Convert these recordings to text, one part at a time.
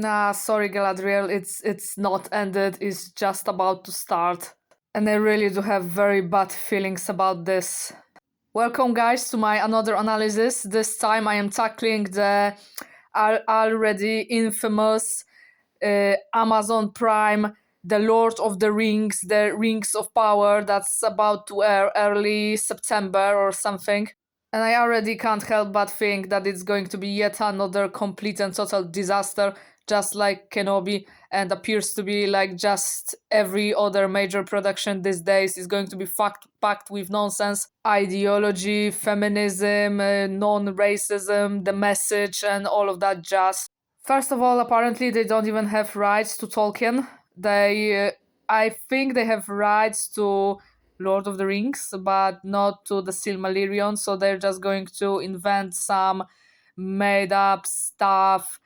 Nah, sorry, Galadriel, it's not ended, it's just about to start. And I really do have very bad feelings about this. Welcome, guys, to my another analysis. This time I am tackling the already infamous Amazon Prime, The Lord of the Rings, The Rings of Power, that's about to air early September or something. And I already can't help but think that it's going to be yet another complete and total disaster, just like Kenobi, and appears to be like just every other major production these days is going to be packed with nonsense, ideology, feminism, non-racism, the message, and all of that jazz. First of all, apparently they don't even have rights to Tolkien. I think they have rights to Lord of the Rings, but not to the Silmarillion. So they're just going to invent some made up stuff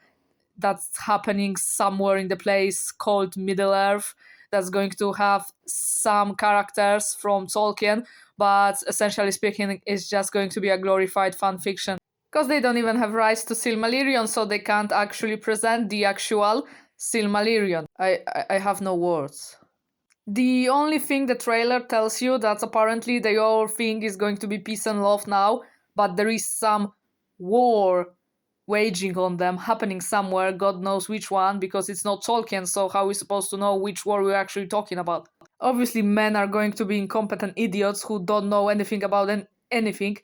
that's happening somewhere in the place called Middle Earth. That's going to have some characters from Tolkien, but essentially speaking, it's just going to be a glorified fan fiction. Because they don't even have rights to Silmarillion, so they can't actually present the actual Silmarillion. I have no words. The only thing the trailer tells you that apparently the whole thing is going to be peace and love now, but there is some war waging on them happening somewhere, God knows which one, because it's not Tolkien, so how are we supposed to know which war we're actually talking about? Obviously, men are going to be incompetent idiots who don't know anything about anything,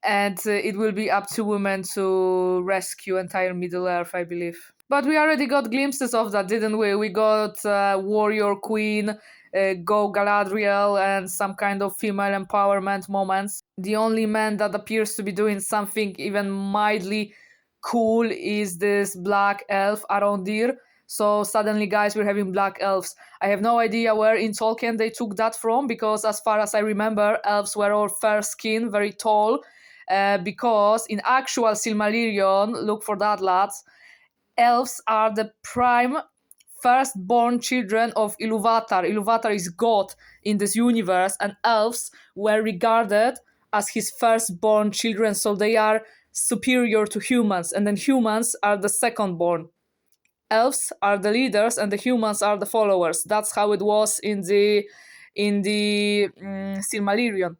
and it will be up to women to rescue entire Middle Earth, I believe. But we already got glimpses of that, didn't we? We got Warrior Queen, Go Galadriel, and some kind of female empowerment moments. The only man that appears to be doing something even mildly cool is this black elf Arondir. So suddenly, guys, we're having black elves. I have no idea where in Tolkien they took that from, because as far as I remember, elves were all fair skin, very tall. Because in actual Silmarillion, look for that, lads, elves are the prime firstborn children of Ilúvatar. Ilúvatar is God in this universe, and elves were regarded as his firstborn children, so they are superior to humans, and then humans are the secondborn. Elves are the leaders and the humans are the followers. That's how it was in the Silmarillion.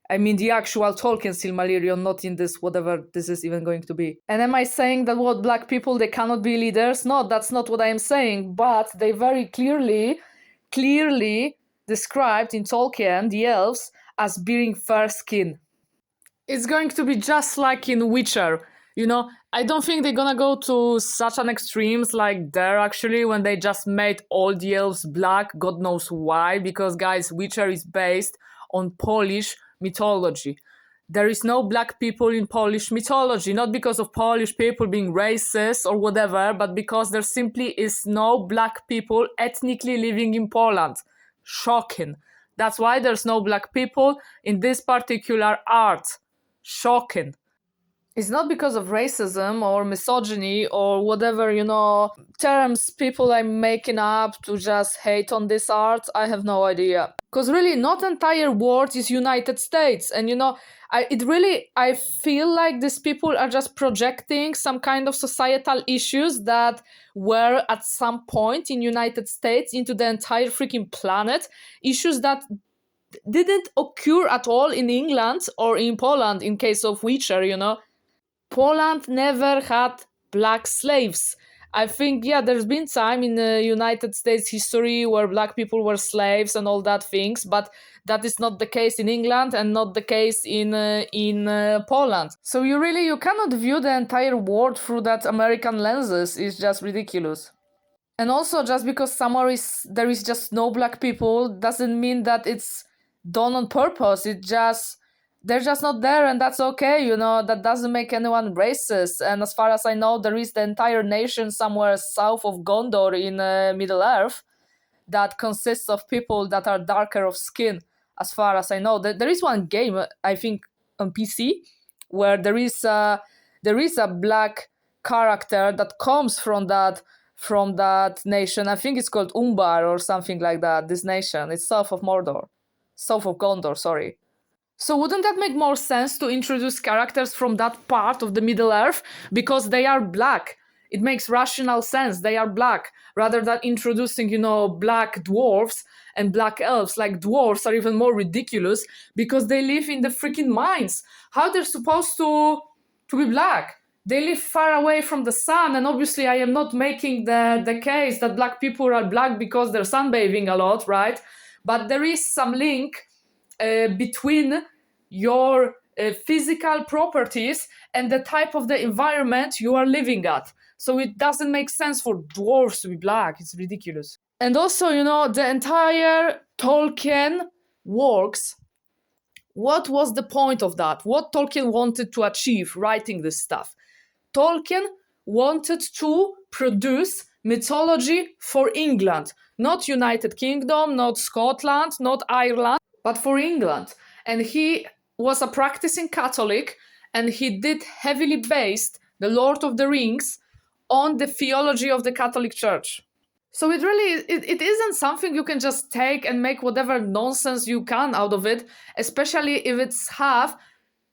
I mean the actual Tolkien Silmarillion, not in this whatever this is even going to be. And am I saying that what black people, they cannot be leaders? No, that's not what I am saying, but they very clearly described in Tolkien the elves as being fair skin. It's going to be just like in Witcher. You know, I don't think they're gonna go to such an extremes like there actually, when they just made all the elves black. God knows why, because guys, Witcher is based on Polish mythology. There is no black people in Polish mythology, not because of Polish people being racist or whatever, but because there simply is no black people ethnically living in Poland. Shocking. That's why there's no black people in this particular art. Shocking. It's not because of racism or misogyny or whatever, terms people are making up to just hate on this art. I have no idea. Because really, not entire world is United States. And I feel like these people are just projecting some kind of societal issues that were at some point in United States into the entire freaking planet. Issues that didn't occur at all in England or in Poland in case of Witcher. Poland never had black slaves. I think, there's been time in the United States history where black people were slaves and all that things, but that is not the case in England and not the case in Poland. So you cannot view the entire world through that American lenses. It's just ridiculous. And also, just because somewhere there is just no black people doesn't mean that it's done on purpose. They're just not there, and that's okay, that doesn't make anyone racist. And as far as I know, there is the entire nation somewhere south of Gondor in Middle Earth that consists of people that are darker of skin, as far as I know. There is one game, I think, on PC, where there is a black character that comes from that nation. I think it's called Umbar or something like that, this nation. It's south of Gondor, sorry. So wouldn't that make more sense to introduce characters from that part of the Middle Earth? Because they are black. It makes rational sense. They are black, rather than introducing, black dwarfs and black elves. Like, dwarfs are even more ridiculous because they live in the freaking mines. How they're supposed to be black? They live far away from the sun, and obviously I am not making the case that black people are black because they're sunbathing a lot, right? But there is some link between your physical properties and the type of the environment you are living at. So it doesn't make sense for dwarves to be black. It's ridiculous. And also, the entire Tolkien works, what was the point of that? What Tolkien wanted to achieve writing this stuff? Tolkien wanted to produce mythology for England, not United Kingdom, not Scotland, not Ireland, but for England. And he was a practicing Catholic, and he did heavily based the Lord of the Rings on the theology of the Catholic Church. So it really, it isn't something you can just take and make whatever nonsense you can out of it, especially if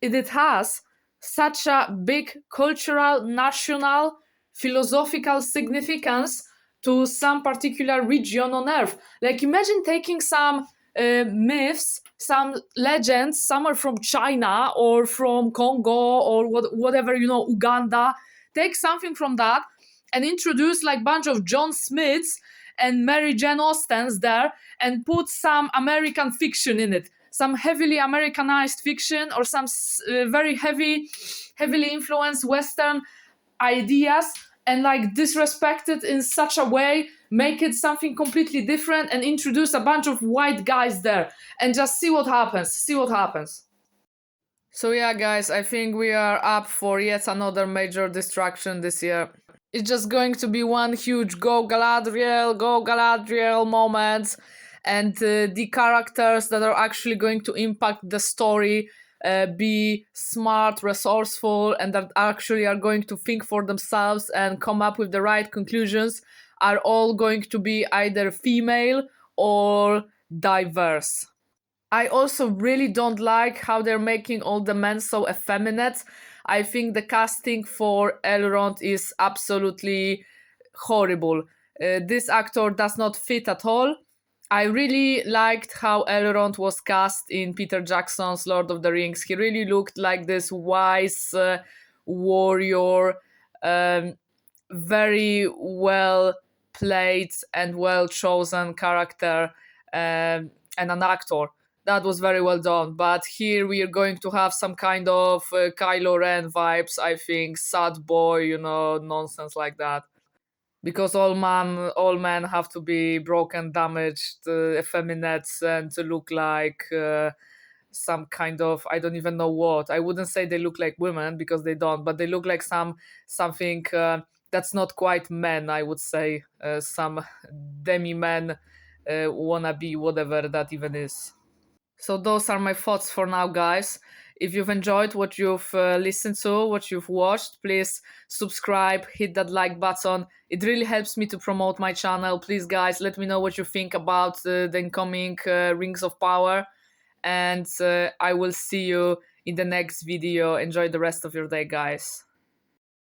it has such a big cultural, national, philosophical significance to some particular region on Earth. Like, imagine taking some myths, some legends, some are from China or from Congo or whatever, Uganda. Take something from that and introduce like bunch of John Smiths and Mary Jane Austens there and put some American fiction in it. Some heavily Americanized fiction or some very heavily influenced Western ideas, and like disrespect it in such a way, make it something completely different and introduce a bunch of white guys there and just see what happens. So yeah, guys, I think we are up for yet another major distraction this year. It's just going to be one huge go Galadriel moment, and the characters that are actually going to impact the story be smart, resourceful, and that actually are going to think for themselves and come up with the right conclusions are all going to be either female or diverse. I also really don't like how they're making all the men so effeminate. I think the casting for Elrond is absolutely horrible. This actor does not fit at all. I really liked how Elrond was cast in Peter Jackson's Lord of the Rings. He really looked like this wise warrior, very well played and well chosen character, and an actor. That was very well done. But here we are going to have some kind of Kylo Ren vibes, I think. Sad boy, nonsense like that. Because all men have to be broken, damaged, effeminate, and to look like some kind of, I don't even know what. I wouldn't say they look like women because they don't, but they look like something that's not quite men, I would say. Some demi-men, wannabe, whatever that even is. So those are my thoughts for now, guys. If you've enjoyed what you've listened to, what you've watched, please subscribe, hit that like button. It really helps me to promote my channel. Please, guys, let me know what you think about the incoming Rings of Power. And I will see you in the next video. Enjoy the rest of your day, guys.